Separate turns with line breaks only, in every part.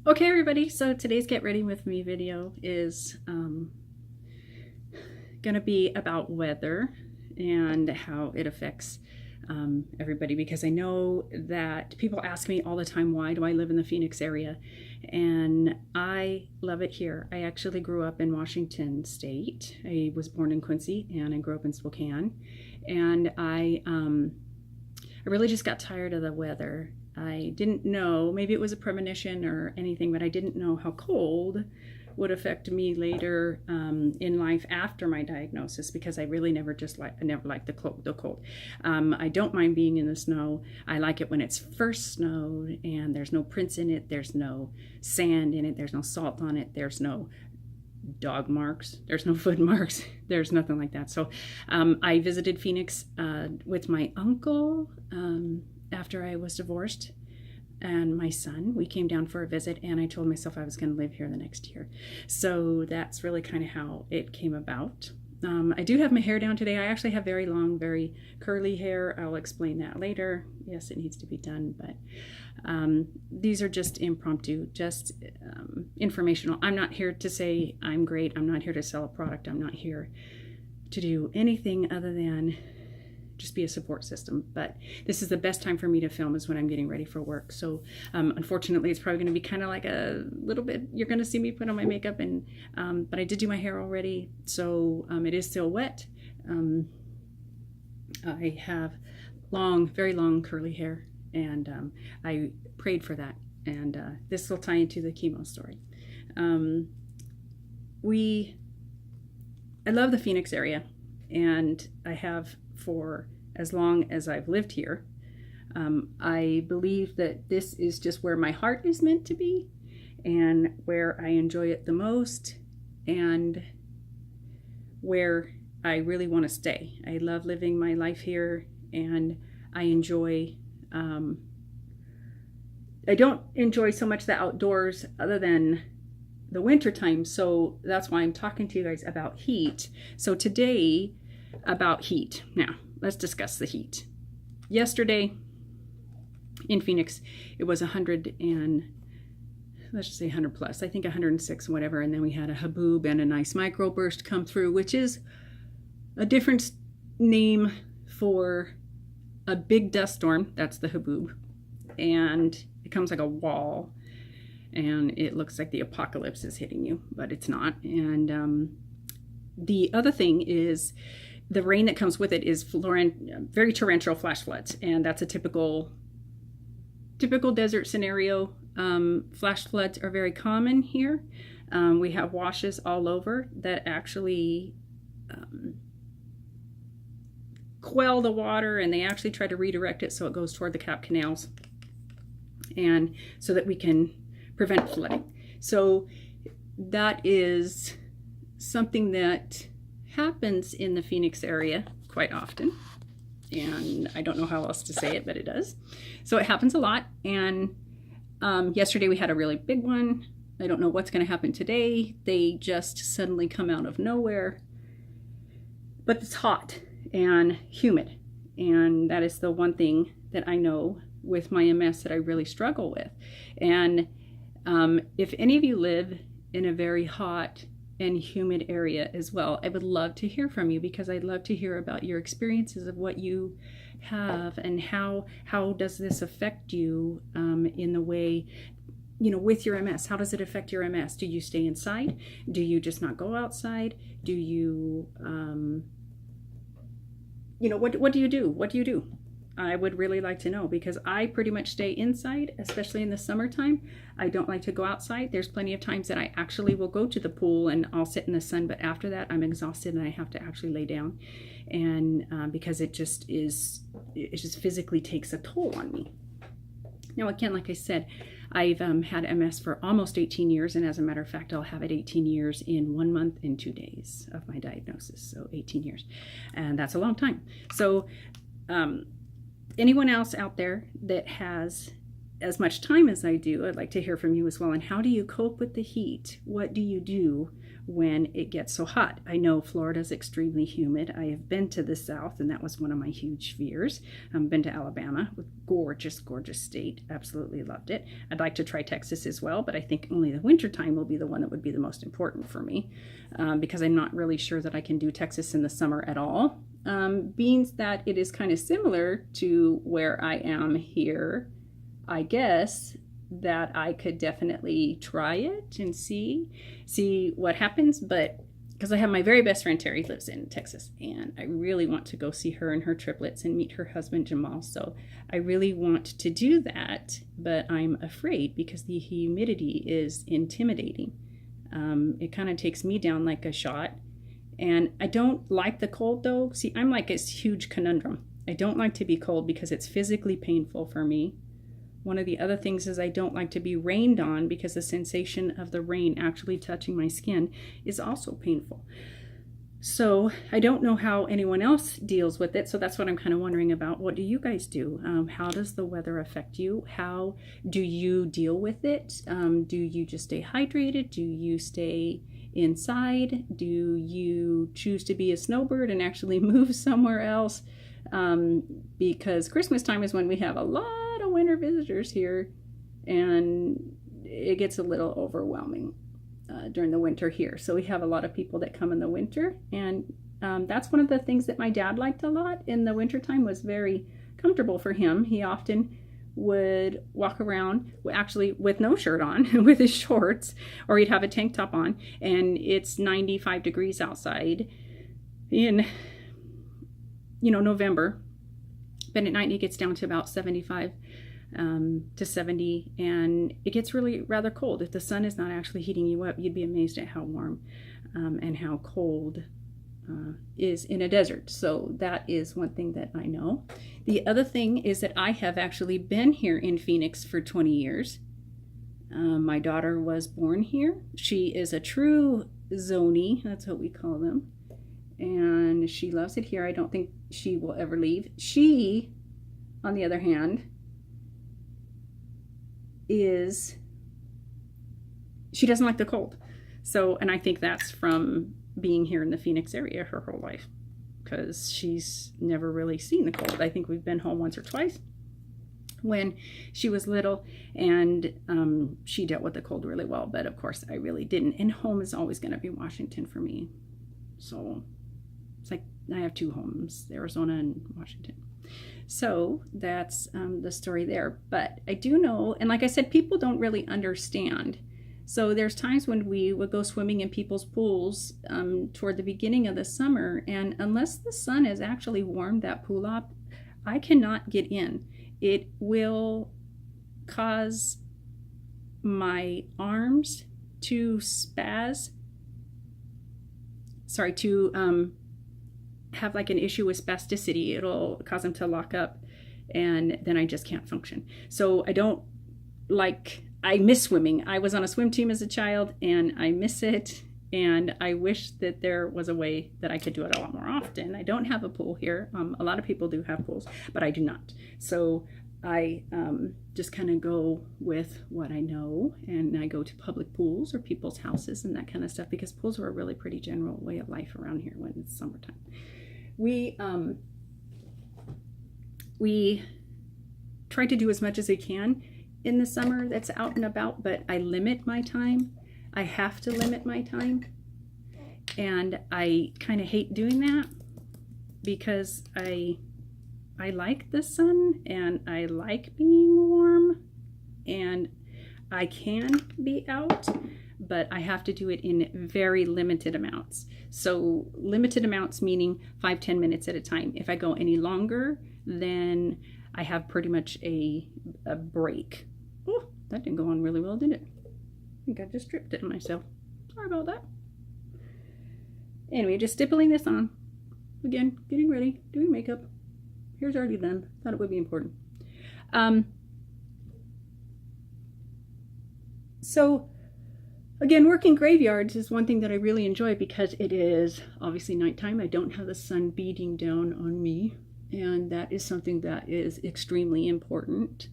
Okay, everybody, so today's Get Ready With Me video is gonna be about weather and how it affects everybody, because I know that people ask me all the time, why do I live in the Phoenix area? And I love it here. I actually grew up in Washington State. I was born in Quincy and I grew up in Spokane, and I really just got tired of the weather. I didn't know, maybe it was a premonition or anything, but I didn't know how cold would affect me later in life after my diagnosis, because I really never liked the cold. I don't mind being in the snow. I like it when it's first snowed and there's no prints in it, there's no sand in it, there's no salt on it, there's no dog marks, there's no foot marks, there's nothing like that. So I visited Phoenix with my uncle after I was divorced, and my son. We came down for a visit, and I told myself I was going to live here the next year. So that's really kind of how it came about. I do have my hair down today. I actually have very long, very curly hair. I'll explain that later. Yes, it needs to be done, but these are just impromptu, just informational. I'm not here to say I'm great. I'm not here to sell a product. I'm not here to do anything other than just be a support system. But this is the best time for me to film, is when I'm getting ready for work. So unfortunately, it's probably going to be kind of like a little bit, you're going to see me put on my makeup, and but I did do my hair already, so it is still wet. I have long, very long curly hair, and I prayed for that, and this will tie into the chemo story. I love the Phoenix area, and I have for as long as I've lived here. I believe that this is just where my heart is meant to be, and where I enjoy it the most, and where I really want to stay. I love living my life here, and I enjoy, I don't enjoy so much the outdoors other than the winter time. So that's why I'm talking to you guys about heat. So today, about heat. Now, let's discuss the heat. Yesterday in Phoenix, it was 100 and, let's just say 100 plus, I think 106 and whatever, and then we had a haboob and a nice microburst come through, which is a different name for a big dust storm. That's the haboob, and it comes like a wall, and it looks like the apocalypse is hitting you, but it's not. And the other thing is, the rain that comes with it is very torrential flash floods, and that's a typical desert scenario. Flash floods are very common here. We have washes all over that actually quell the water, and they actually try to redirect it so it goes toward the cap canals, and so that we can prevent flooding. So that is something that happens in the Phoenix area quite often, and I don't know how else to say it, but it does. So it happens a lot, and yesterday we had a really big one. I don't know what's going to happen today. They just suddenly come out of nowhere, but it's hot and humid, and that is the one thing that I know with my MS that I really struggle with. And if any of you live in a very hot and humid area as well, I would love to hear from you, because I'd love to hear about your experiences of what you have, and how does this affect you in the way, you know, with your MS. How does it affect your MS? Do you stay inside? Do you just not go outside? Do you, you know, what do you do? What do you do? I would really like to know, because I pretty much stay inside, especially in the summertime. I don't like to go outside. There's plenty of times that I actually will go to the pool and I'll sit in the sun, but after that I'm exhausted and I have to actually lay down, and because it just physically takes a toll on me. Now again, like I said, I've had MS for almost 18 years, and as a matter of fact, I'll have it 18 years in 1 month and 2 days of my diagnosis, so 18 years, and that's a long time. So anyone else out there that has as much time as I do, I'd like to hear from you as well. And how do you cope with the heat? What do you do when it gets so hot? I know Florida's extremely humid. I have been to the South, and that was one of my huge fears. I've been to Alabama, with gorgeous, gorgeous state. Absolutely loved it. I'd like to try Texas as well, but I think only the wintertime will be the one that would be the most important for me, because I'm not really sure that I can do Texas in the summer at all. Being that it is kind of similar to where I am here, I guess that I could definitely try it and see what happens. But because I have my very best friend Terry lives in Texas, and I really want to go see her and her triplets and meet her husband Jamal. So I really want to do that, but I'm afraid because the humidity is intimidating. It kind of takes me down like a shot. And I don't like the cold though. See, I'm like a huge conundrum. I don't like to be cold because it's physically painful for me. One of the other things is I don't like to be rained on because the sensation of the rain actually touching my skin is also painful. So I don't know how anyone else deals with it. So that's what I'm kind of wondering about. What do you guys do? How does the weather affect you? How do you deal with it? Do you just stay hydrated? Do you stay inside? Do you choose to be a snowbird and actually move somewhere else? Because Christmas time is when we have a lot of winter visitors here, and it gets a little overwhelming during the winter here. So we have a lot of people that come in the winter, and that's one of the things that my dad liked a lot in the wintertime, was very comfortable for him. He often would walk around actually with no shirt on with his shorts, or he'd have a tank top on, and it's 95 degrees outside in November, but at night it gets down to about 75 to 70, and it gets really rather cold. If the sun is not actually heating you up, you'd be amazed at how warm and how cold is in a desert. So that is one thing that I know. The other thing is that I have actually been here in Phoenix for 20 years. My daughter was born here. She is a true zonie, that's what we call them, and she loves it here. I don't think she will ever leave. She, on the other hand, she doesn't like the cold. So, and I think that's from being here in the Phoenix area her whole life, because she's never really seen the cold. I think we've been home once or twice when she was little, and she dealt with the cold really well, but of course I really didn't. And home is always going to be Washington for me. So it's like I have two homes, Arizona and Washington. So that's the story there. But I do know, and like I said, people don't really understand. So there's times when we would go swimming in people's pools toward the beginning of the summer, and unless the sun has actually warmed that pool up, I cannot get in. It will cause my arms to have like an issue with spasticity. It'll cause them to lock up, and then I just can't function. So I miss swimming. I was on a swim team as a child, and I miss it, and I wish that there was a way that I could do it a lot more often. I don't have a pool here. A lot of people do have pools, but I do not. So I just kind of go with what I know, and I go to public pools or people's houses and that kind of stuff, because pools are a really pretty general way of life around here when it's summertime. We try to do as much as we can in the summer that's out and about, but I limit my time. I have to limit my time, and I kind of hate doing that because I like the sun and I like being warm, and I can be out, but I have to do it in very limited amounts. So limited amounts meaning 5-10 minutes at a time. If I go any longer, then I have pretty much a break. Oh, that didn't go on really well, did it? I think I just tripped it myself. Sorry about that. Anyway, just stippling this on. Again, getting ready, doing makeup. Hair's already done. Thought it would be important. So again, working graveyards is one thing that I really enjoy because it is obviously nighttime. I don't have the sun beating down on me, and that is something that is extremely important.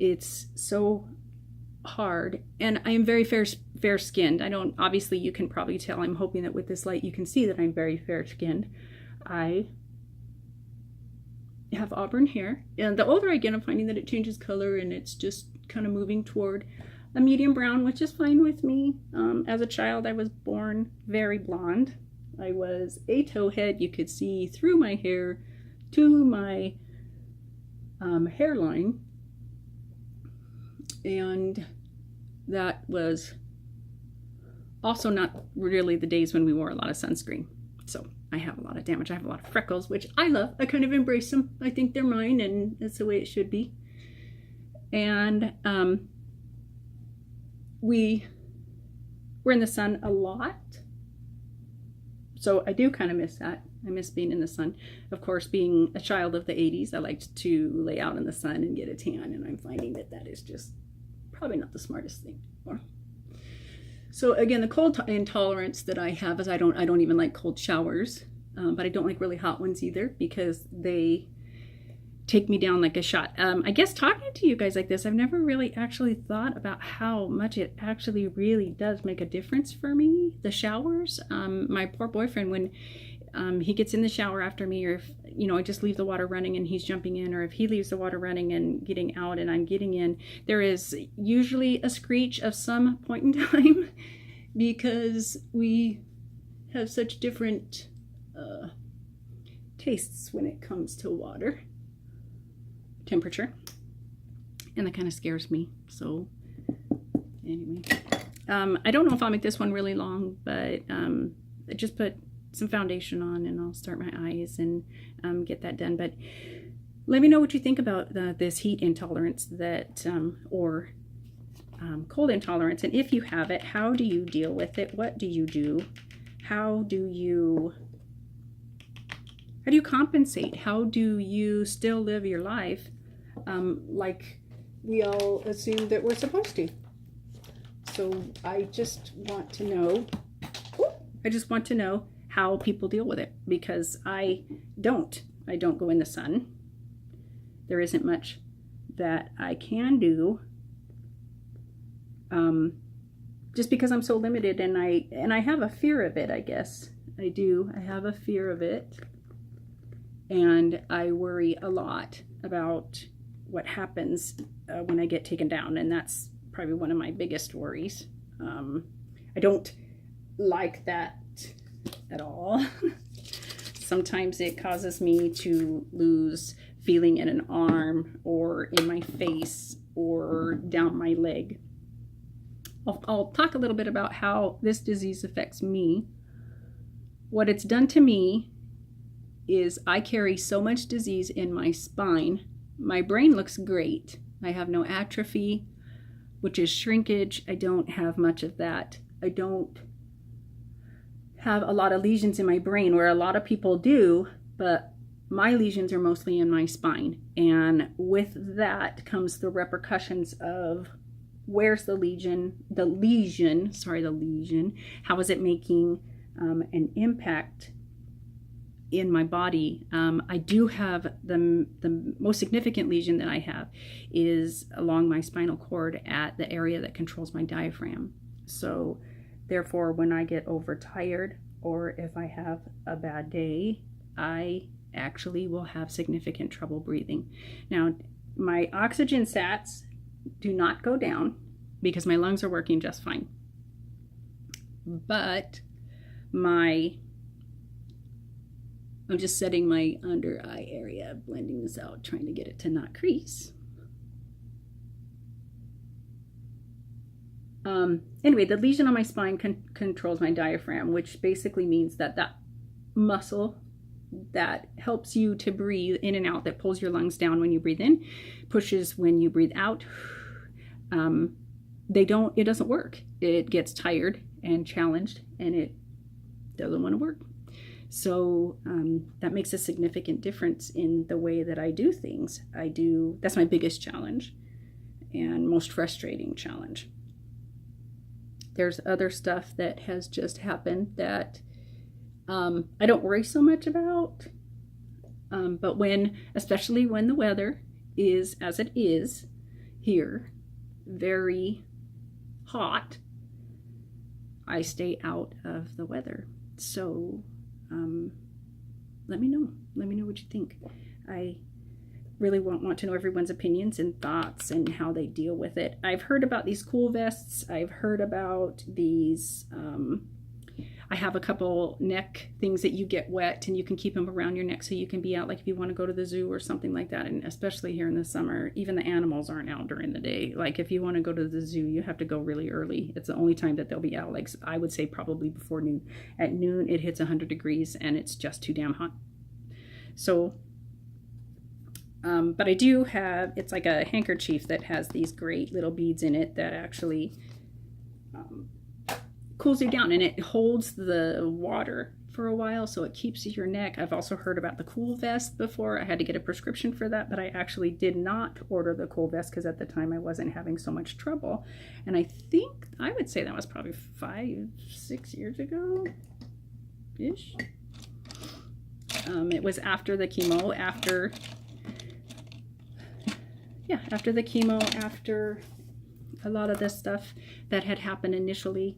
It's so hard, and I am very fair skinned. I don't, obviously you can probably tell, I'm hoping that with this light you can see that I'm very fair skinned. I have auburn hair, and the older I get, I'm finding that it changes color, and it's just kind of moving toward a medium brown, which is fine with me. As a child, I was born very blonde. I was a towhead. You could see through my hair to my hairline, and that was also not really the days when we wore a lot of sunscreen. So I have a lot of damage. I have a lot of freckles, which I love. I kind of embrace them. I think they're mine, and that's the way it should be. And we're in the sun a lot. So I do kind of miss that. I miss being in the sun. Of course, being a child of the 80s, I liked to lay out in the sun and get a tan, and I'm finding that that is just probably not the smartest thing anymore. So again, the cold intolerance that I have is I don't even like cold showers, but I don't like really hot ones either, because they take me down like a shot. I guess talking to you guys like this, I've never really actually thought about how much it actually really does make a difference for me, the showers. My poor boyfriend, when he gets in the shower after me, or if, you know, I just leave the water running and he's jumping in, or if he leaves the water running and getting out and I'm getting in, there is usually a screech of some point in time, because we have such different tastes when it comes to water temperature, and that kind of scares me. So anyway, I don't know if I'll make this one really long, but I just put some foundation on, and I'll start my eyes and get that done. But let me know what you think about this heat intolerance that or cold intolerance, and if you have it, how do you deal with it? What do you do? How do you compensate? How do you still live your life like we all assume that we're supposed to? So I just want to know. I just want to know how people deal with it, because I don't go in the sun. There isn't much that I can do, just because I'm so limited, and I have a fear of it, I guess. I do. I have a fear of it, and I worry a lot about what happens when I get taken down, and that's probably one of my biggest worries. I don't like that at all. Sometimes it causes me to lose feeling in an arm, or in my face, or down my leg. I'll talk a little bit about how this disease affects me. What it's done to me is I carry so much disease in my spine. My brain looks great. I have no atrophy, which is shrinkage. I don't have much of that. I don't have a lot of lesions in my brain, where a lot of people do, but my lesions are mostly in my spine. And with that comes the repercussions of where's the lesion, how is it making an impact in my body. I do have the most significant lesion that I have is along my spinal cord at the area that controls my diaphragm. So therefore, when I get overtired, or if I have a bad day, I actually will have significant trouble breathing. Now, my oxygen sats do not go down, because my lungs are working just fine. But I'm just setting my under eye area, blending this out, trying to get it to not crease. Anyway, the lesion on my spine controls my diaphragm, which basically means that that muscle that helps you to breathe in and out, that pulls your lungs down when you breathe in, pushes when you breathe out. It doesn't work. It gets tired and challenged, and it doesn't want to work. So that makes a significant difference in the way that I do things. That's my biggest challenge and most frustrating challenge. There's other stuff that has just happened that I don't worry so much about. But especially when the weather is as it is, here very hot, I stay out of the weather. So let me know what you think. I really want to know everyone's opinions and thoughts and how they deal with it. I've heard about these cool vests. I've heard about these I have a couple neck things that you get wet and you can keep them around your neck so you can be out, like if you want to go to the zoo or something like that. And especially here in the summer, even the animals aren't out during the day. Like if you want to go to the zoo, you have to go really early. It's the only time that they'll be out. Like I would say probably before noon. At noon it hits 100 degrees and it's just too damn hot. So but I do have, it's like a handkerchief that has these great little beads in it that actually cools you down, and it holds the water for a while, so it keeps your neck. I've also heard about the cool vest before. I had to get a prescription for that, but I actually did not order the cool vest because at the time I wasn't having so much trouble. And I think I would say that was probably 5-6 years ago ish. It was after the chemo, after the chemo, after a lot of this stuff that had happened initially.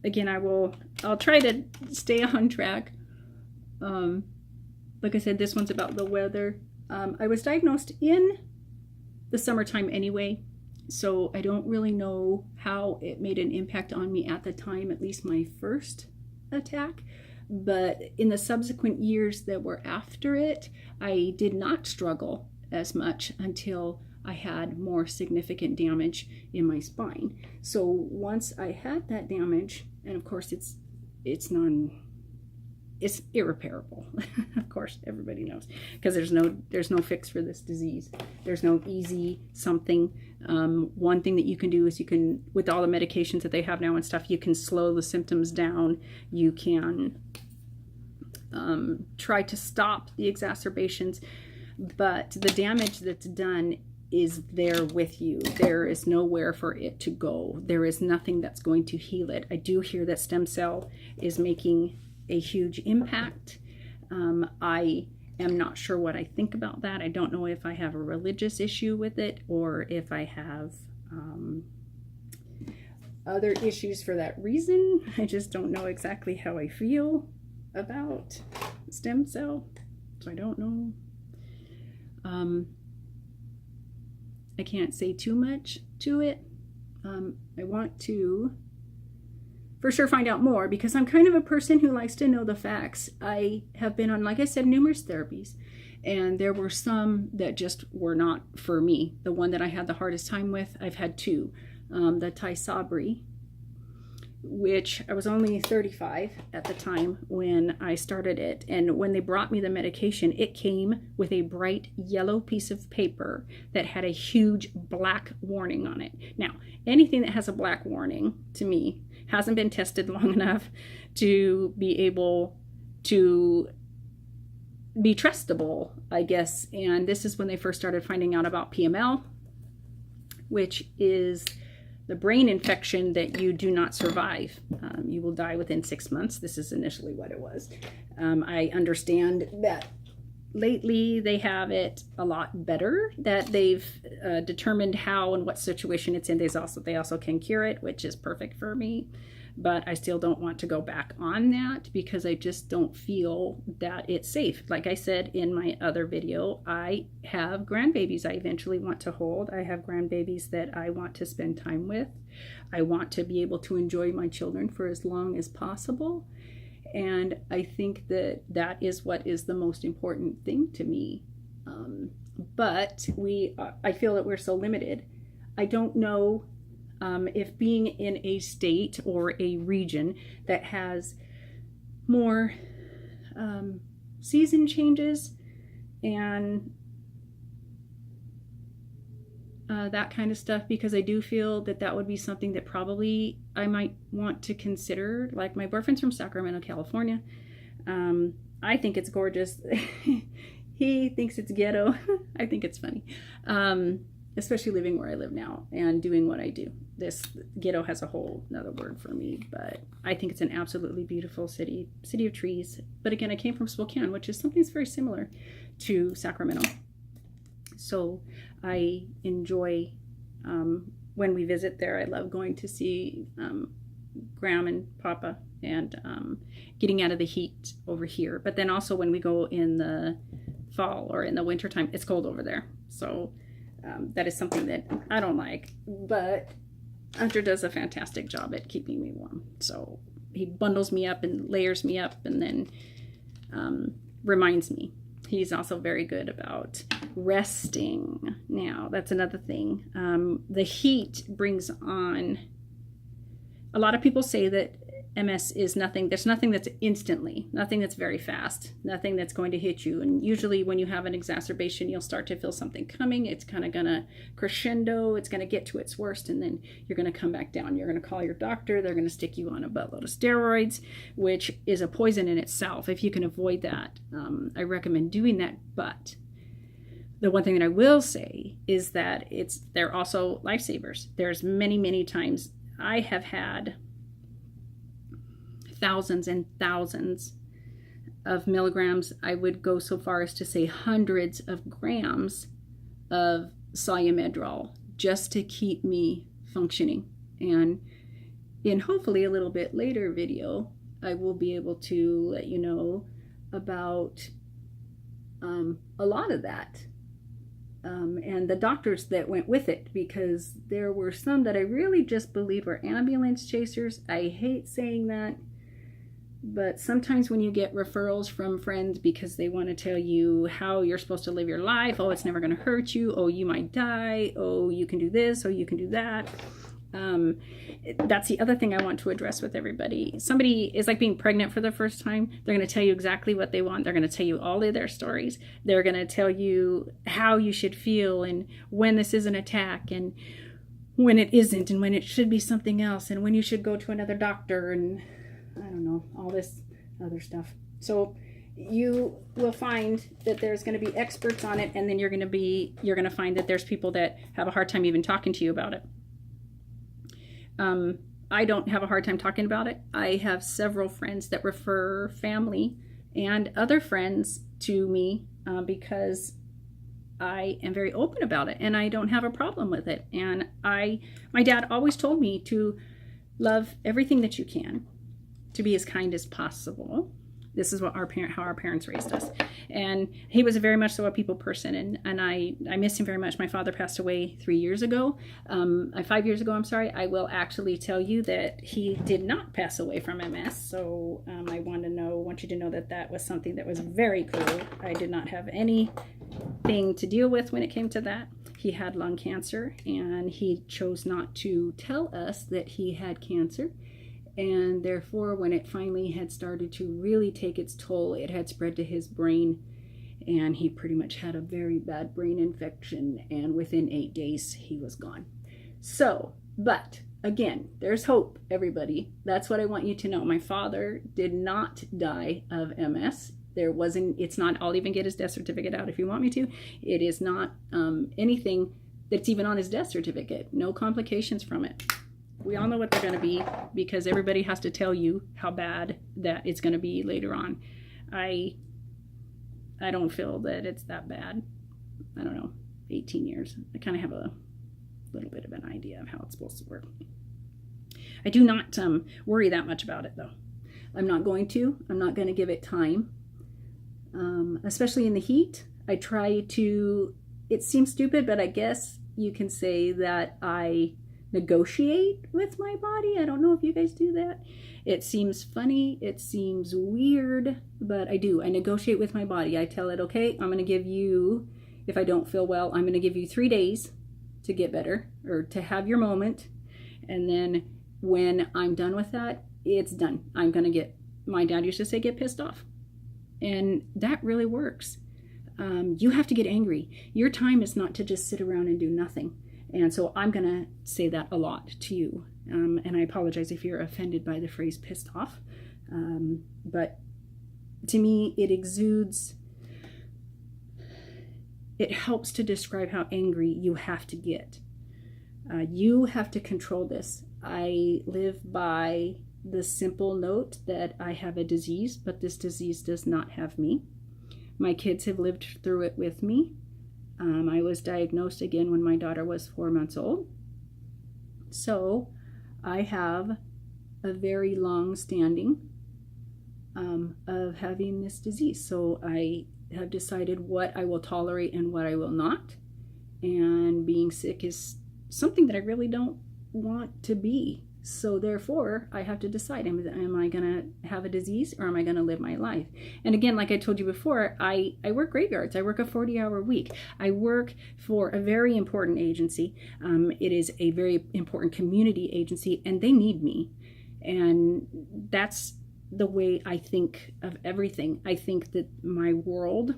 Again, I'll try to stay on track. Like I said, this one's about the weather. I was diagnosed in the summertime anyway, so I don't really know how it made an impact on me at the time, at least my first attack. But in the subsequent years that were after it, I did not struggle as much until I had more significant damage in my spine. So once I had that damage, and of course it's irreparable. Of course, everybody knows, because there's no fix for this disease. There's no easy something. One thing that you can do is you can, with all the medications that they have now and stuff, you can slow the symptoms down. You can try to stop the exacerbations, but the damage that's done is there with you. There is nowhere for it to go. There is nothing that's going to heal it. I do hear that stem cell is making a huge impact. I am not sure what I think about that. I don't know if I have a religious issue with it or if I have other issues for that reason. I just don't know exactly how I feel about stem cell, so I don't know. I can't say too much to it. I want to for sure find out more because I'm kind of a person who likes to know the facts. I have been on, like I said, numerous therapies, and there were some that just were not for me. The one that I had the hardest time with, I've had two. The Tysabri, which I was only 35 at the time when I started it. And when they brought me the medication, it came with a bright yellow piece of paper that had a huge black warning on it. Now, anything that has a black warning, to me, hasn't been tested long enough to be able to be trustable, I guess. And this is when they first started finding out about PML, which is the brain infection that you do not survive. You will die within 6 months. This is initially what it was. I understand that lately they have it a lot better, that they've determined how and what situation it's in. They also can cure it, which is perfect for me. But I still don't want to go back on that because I just don't feel that it's safe. Like I said in my other video, I have grandbabies I eventually want to hold. I have grandbabies that I want to spend time with. I want to be able to enjoy my children for as long as possible. And I think that that is what is the most important thing to me. But I feel that we're so limited. I don't know if being in a state or a region that has more season changes and that kind of stuff, because I do feel that that would be something that probably I might want to consider. Like, my boyfriend's from Sacramento, California. I think it's gorgeous. He thinks it's ghetto. I think it's funny. Especially living where I live now and doing what I do. This ghetto has a whole another word for me, but I think it's an absolutely beautiful city of trees. But again, I came from Spokane, which is something that's very similar to Sacramento. So I enjoy when we visit there. I love going to see Graham and Papa and getting out of the heat over here. But then also when we go in the fall or in the wintertime, it's cold over there. So that is something that I don't like. But Hunter does a fantastic job at keeping me warm. So he bundles me up and layers me up and then reminds me. He's also very good about resting. Now, that's another thing. The heat brings on, a lot of people say that MS is nothing, there's nothing that's instantly, nothing that's very fast, nothing that's going to hit you. And usually when you have an exacerbation, you'll start to feel something coming. It's kind of going to crescendo. It's going to get to its worst, and then you're going to come back down. You're going to call your doctor. They're going to stick you on a buttload of steroids, which is a poison in itself. If you can avoid that, I recommend doing that. But the one thing that I will say is that they're also lifesavers. There's many, many times I have had thousands and thousands of milligrams. I would go so far as to say hundreds of grams of Solumedrol just to keep me functioning. And in hopefully a little bit later video, I will be able to let you know about a lot of that. And the doctors that went with it, because there were some that I really just believe are ambulance chasers. I hate saying that, but sometimes when you get referrals from friends because they want to tell you how you're supposed to live your life, oh, it's never going to hurt you, oh, you might die, oh, you can do this, oh, you can do that. That's the other thing I want to address with everybody. Somebody is like being pregnant for the first time. They're going to tell you exactly what they want. They're going to tell you all of their stories. They're going to tell you how you should feel and when this is an attack and when it isn't and when it should be something else and when you should go to another doctor and I don't know, all this other stuff. So you will find that there's going to be experts on it, and then you're going to find that there's people that have a hard time even talking to you about it. I don't have a hard time talking about it. I have several friends that refer family and other friends to me because I am very open about it and I don't have a problem with it. And my dad always told me to love everything that you can, to be as kind as possible. This is what how our parents raised us. And he was very much so a people person, and I miss him very much. My father passed away 5 years ago, I'm sorry. I will actually tell you that he did not pass away from MS. So I want you to know that was something that was very cool. I did not have anything to deal with when it came to that. He had lung cancer, and he chose not to tell us that he had cancer. And therefore, when it finally had started to really take its toll, it had spread to his brain, and he pretty much had a very bad brain infection, and within 8 days, he was gone. So, but again, there's hope, everybody. That's what I want you to know. My father did not die of MS. It's not, I'll even get his death certificate out if you want me to. It is not anything that's even on his death certificate. No complications from it. We all know what they're going to be because everybody has to tell you how bad that it's going to be later on. I don't feel that it's that bad. I don't know, 18 years. I kind of have a little bit of an idea of how it's supposed to work. I do not worry that much about it, though. I'm not going to give it time, especially in the heat. I try to, it seems stupid, but I guess you can say that I negotiate with my body. I don't know if you guys do that. It seems funny, it seems weird, but I do. I negotiate with my body. I tell it, okay, I'm going to give you, if I don't feel well, I'm going to give you 3 days to get better or to have your moment. And then when I'm done with that, it's done. I'm going to my dad used to say, get pissed off. And that really works. You have to get angry. Your time is not to just sit around and do nothing. And so I'm going to say that a lot to you. And I apologize if you're offended by the phrase pissed off. But to me, it exudes, it helps to describe how angry you have to get. You have to control this. I live by the simple note that I have a disease, but this disease does not have me. My kids have lived through it with me. I was diagnosed again when my daughter was 4 months old. So I have a very long standing of having this disease. So I have decided what I will tolerate and what I will not. And being sick is something that I really don't want to be. So therefore, I have to decide, am I going to have a disease or am I going to live my life? And again, like I told you before, I work graveyards. I work a 40-hour week. I work for a very important agency. It is a very important community agency, and they need me. And that's the way I think of everything. I think that my world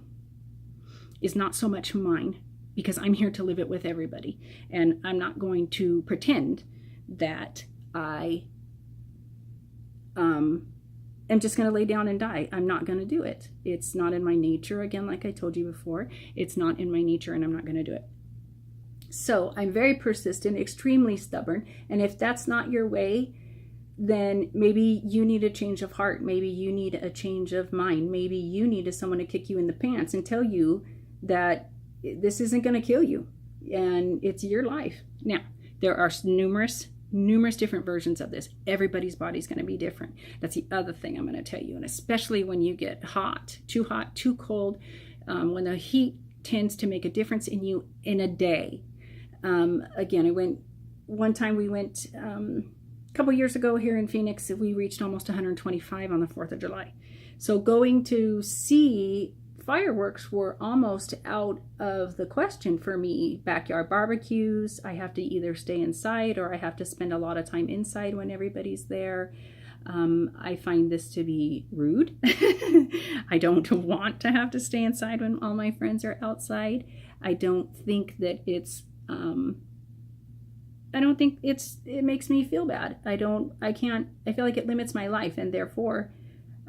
is not so much mine, because I'm here to live it with everybody. And I'm not going to pretend that I am just going to lay down and die. I'm not going to do it. It's not in my nature. Again, like I told you before, it's not in my nature, and I'm not going to do it. So I'm very persistent, extremely stubborn. And if that's not your way, then maybe you need a change of heart. Maybe you need a change of mind. Maybe you need someone to kick you in the pants and tell you that this isn't going to kill you and it's your life. Now, there are numerous different versions of this. Everybody's body's going to be different. That's the other thing I'm going to tell you. And especially when you get hot, too cold, when the heat tends to make a difference in you in a day. Again, one time we went, a couple years ago here in Phoenix, we reached almost 125 on the 4th of July. So going to see fireworks were almost out of the question for me. Backyard barbecues, I have to either stay inside or I have to spend a lot of time inside when everybody's there. I find this to be rude. I don't want to have to stay inside when all my friends are outside. I don't think that it makes me feel bad. I feel like it limits my life, and therefore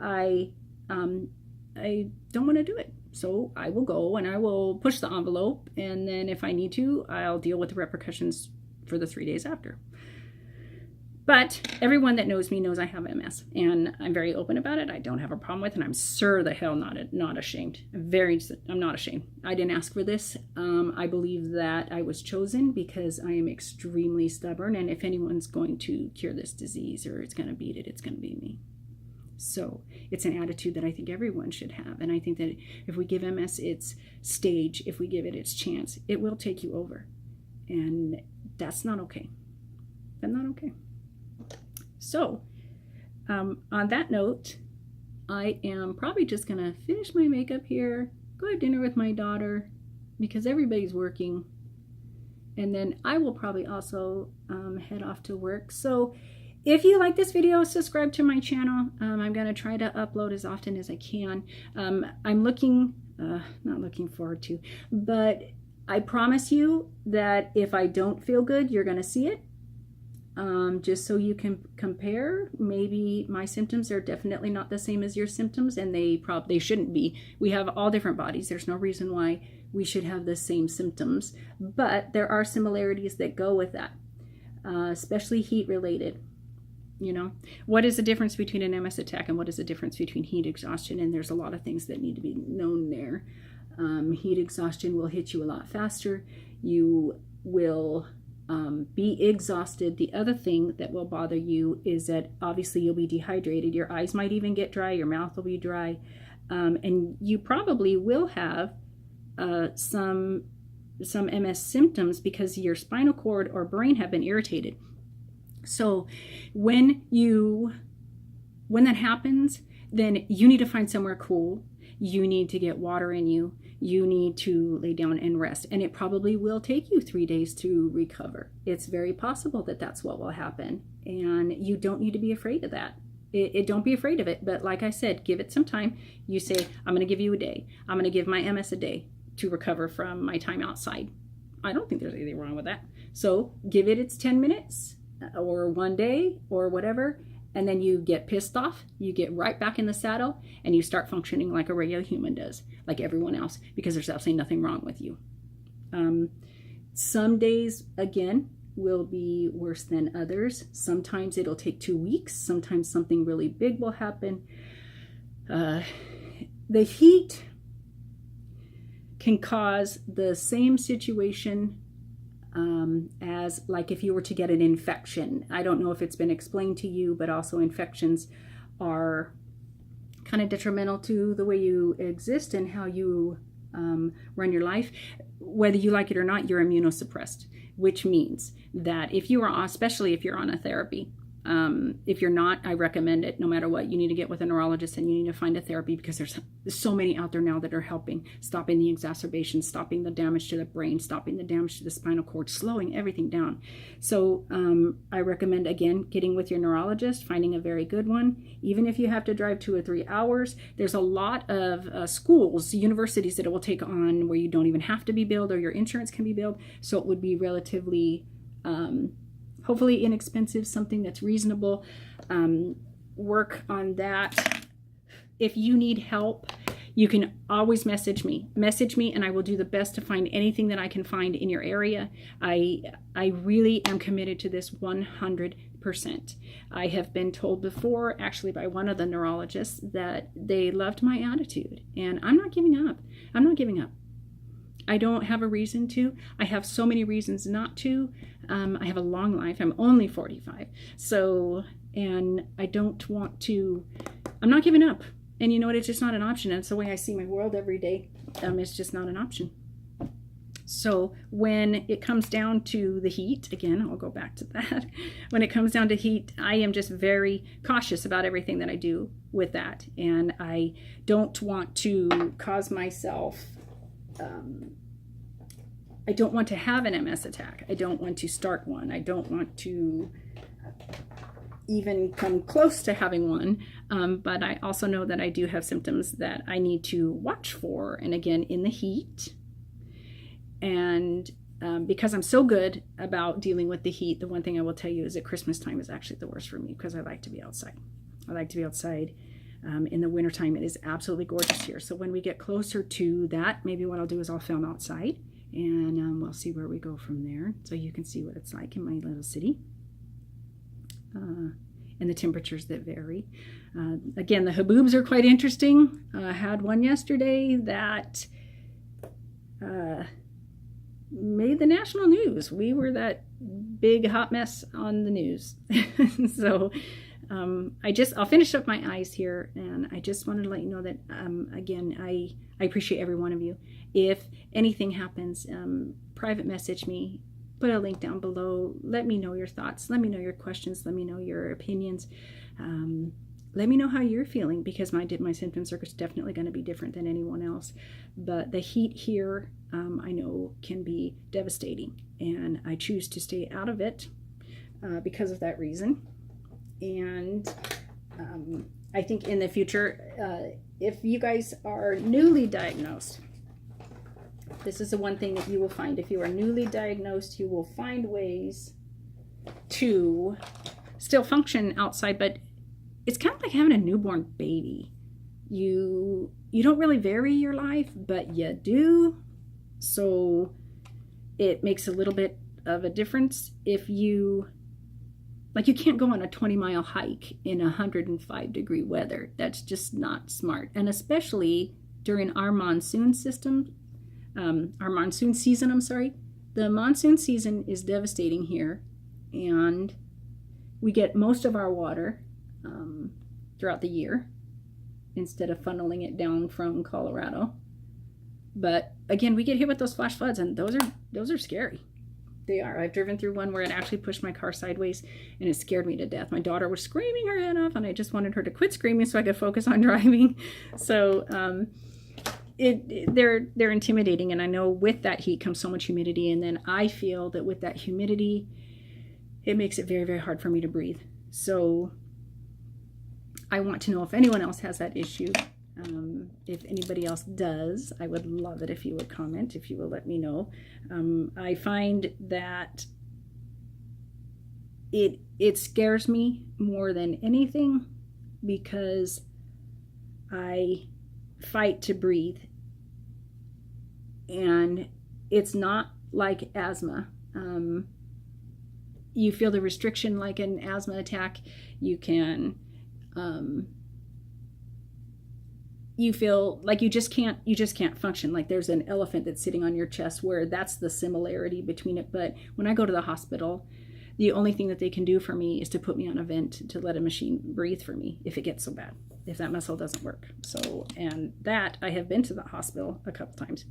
I don't want to do it. So I will go and I will push the envelope, and then if I need to, I'll deal with the repercussions for the 3 days after. But everyone that knows me knows I have MS, and I'm very open about it. I don't have a problem with it, and I'm sure the hell not ashamed. I'm not ashamed. I didn't ask for this. I believe that I was chosen because I am extremely stubborn, and if anyone's going to cure this disease or it's going to beat it, it's going to be me. So it's an attitude that I think everyone should have, and I think that if we give MS its stage, if we give it its chance, it will take you over, and that's not okay. That's not okay. So, on that note, I am probably just going to finish my makeup here, go have dinner with my daughter, because everybody's working, and then I will probably also head off to work. So, if you like this video, subscribe to my channel. I'm going to try to upload as often as I can. I'm not looking forward to, but I promise you that if I don't feel good, you're going to see it. Just so you can compare. Maybe my symptoms are definitely not the same as your symptoms, and they shouldn't be. We have all different bodies. There's no reason why we should have the same symptoms, but there are similarities that go with that, especially heat related. You know, what is the difference between an MS attack and what is the difference between heat exhaustion? And there's a lot of things that need to be known there. Heat exhaustion will hit you a lot faster. You will be exhausted. The other thing that will bother you is that obviously you'll be dehydrated. Your eyes might even get dry. Your mouth will be dry. And you probably will have some MS symptoms because your spinal cord or brain have been irritated. So when that happens, then you need to find somewhere cool. You need to get water in you. You need to lay down and rest. And it probably will take you 3 days to recover. It's very possible that that's what will happen. And you don't need to be afraid of that. Don't be afraid of it. But like I said, give it some time. You say, I'm going to give you a day. I'm going to give my MS a day to recover from my time outside. I don't think there's anything wrong with that. So give it its 10 minutes or 1 day or whatever. And then you get pissed off, you get right back in the saddle, and you start functioning like a regular human does, like everyone else, because there's absolutely nothing wrong with you. Some days, again, will be worse than others. Sometimes it'll take 2 weeks. Sometimes something really big will happen. The heat can cause the same situation as like if you were to get an infection. I don't know if it's been explained to you, but also infections are kind of detrimental to the way you exist and how you run your life. Whether you like it or not, you're immunosuppressed, which means that if you are, especially if you're on a therapy, if you're not, I recommend it. No matter what, you need to get with a neurologist and you need to find a therapy, because there's so many out there now that are helping, stopping the exacerbation, stopping the damage to the brain, stopping the damage to the spinal cord, slowing everything down. So I recommend, again, getting with your neurologist, finding a very good one. Even if you have to drive 2 or 3 hours, there's a lot of schools, universities that it will take on where you don't even have to be billed, or your insurance can be billed. So it would be relatively hopefully inexpensive, something that's reasonable. Work on that. If you need help, you can always message me, and I will do the best to find anything that I can find in your area. I really am committed to this 100%. I have been told before, actually by one of the neurologists, that they loved my attitude, and I'm not giving up. I'm not giving up. I don't have a reason to. I have so many reasons not to. I have a long life. I'm only 45. So, and I don't want to, I'm not giving up. And you know what? It's just not an option. And it's the way I see my world every day. It's just not an option. So when it comes down to the heat, again, I'll go back to that. When it comes down to heat, I am just very cautious about everything that I do with that. And I don't want to cause myself I don't want to have an MS attack. I don't want to start one. I don't want to even come close to having one. But I also know that I do have symptoms that I need to watch for. And again, in the heat. And because I'm so good about dealing with the heat, the one thing I will tell you is that Christmas time is actually the worst for me, because I like to be outside. I like to be outside. In the wintertime, it is absolutely gorgeous here. So when we get closer to that, maybe what I'll do is I'll film outside, and we'll see where we go from there. So you can see what it's like in my little city. And the temperatures that vary. Again, the haboobs are quite interesting. I had one yesterday that made the national news. We were that big hot mess on the news. So I'll finish up my eyes here, and I just wanted to let you know that, again, I appreciate every one of you. If anything happens, private message me, put a link down below. Let me know your thoughts. Let me know your questions. Let me know your opinions. Let me know how you're feeling, because my symptoms are definitely going to be different than anyone else. But the heat here, I know, can be devastating, and I choose to stay out of it because of that reason. And I think in the future, if you guys are newly diagnosed, this is the one thing that you will find. If you are newly diagnosed, you will find ways to still function outside, but it's kind of like having a newborn baby. You don't really vary your life, but you do. So it makes a little bit of a difference if you, like, you can't go on a 20-mile hike in 105-degree weather. That's just not smart. And especially during our monsoon season, I'm sorry. The monsoon season is devastating here, and we get most of our water throughout the year instead of funneling it down from Colorado. But again, we get hit with those flash floods, and those are scary. They are. I've driven through one where it actually pushed my car sideways, and it scared me to death. My daughter was screaming her head off, and I just wanted her to quit screaming so I could focus on driving. So they're intimidating, and I know with that heat comes so much humidity, and then I feel that with that humidity, it makes it very, very hard for me to breathe. So I want to know if anyone else has that issue. If anybody else does, I would love it if you would comment, if you will let me know. I find that it scares me more than anything, because I fight to breathe, and it's not like asthma. You feel the restriction like an asthma attack. You can you feel like you just can't function. Like there's an elephant that's sitting on your chest, where that's the similarity between it. But when I go to the hospital, the only thing that they can do for me is to put me on a vent to let a machine breathe for me if it gets so bad, if that muscle doesn't work. So, and that I have been to the hospital a couple times,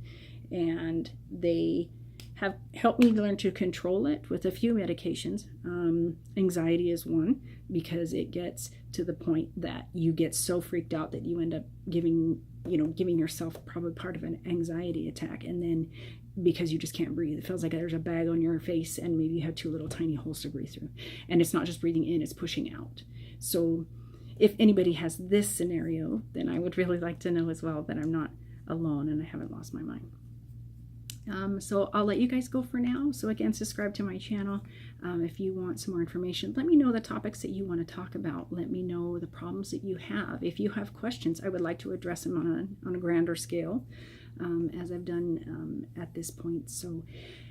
and they have helped me learn to control it with a few medications. Anxiety is one, because it gets to the point that you get so freaked out that you end up giving yourself probably part of an anxiety attack. And then because you just can't breathe, it feels like there's a bag on your face and maybe you have two little tiny holes to breathe through. And it's not just breathing in, it's pushing out. So if anybody has this scenario, then I would really like to know as well that I'm not alone and I haven't lost my mind. So I'll let you guys go for now. So again, subscribe to my channel. If you want some more information, let me know the topics that you want to talk about. Let me know the problems that you have. If you have questions, I would like to address them on a grander scale, as I've done at this point. So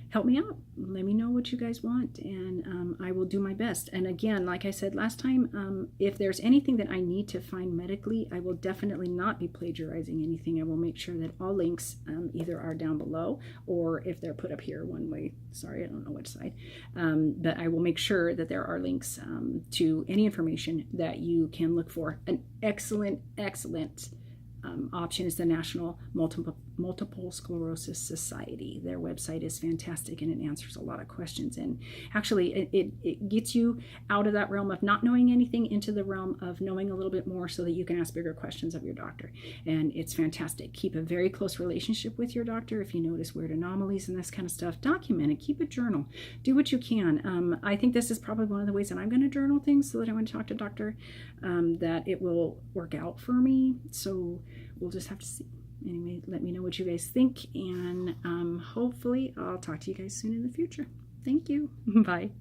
help me out. Let me know what you guys want, and I will do my best. And again, like I said last time, if there's anything that I need to find medically, I will definitely not be plagiarizing anything. I will make sure that all links either are down below, or if they're put up here one way, sorry, I don't know which side, but I will make sure that there are links to any information that you can look for. An excellent option is the National Multiple Sclerosis Society. Their website is fantastic, and it answers a lot of questions. And actually, it gets you out of that realm of not knowing anything into the realm of knowing a little bit more, so that you can ask bigger questions of your doctor. And it's fantastic. Keep a very close relationship with your doctor. If you notice weird anomalies and this kind of stuff, document it. Keep a journal. Do what you can. I think this is probably one of the ways that I'm going to journal things, so that I want to talk to a doctor, that it will work out for me. So we'll just have to see. Anyway, let me know what you guys think, and hopefully I'll talk to you guys soon in the future. Thank you. Bye.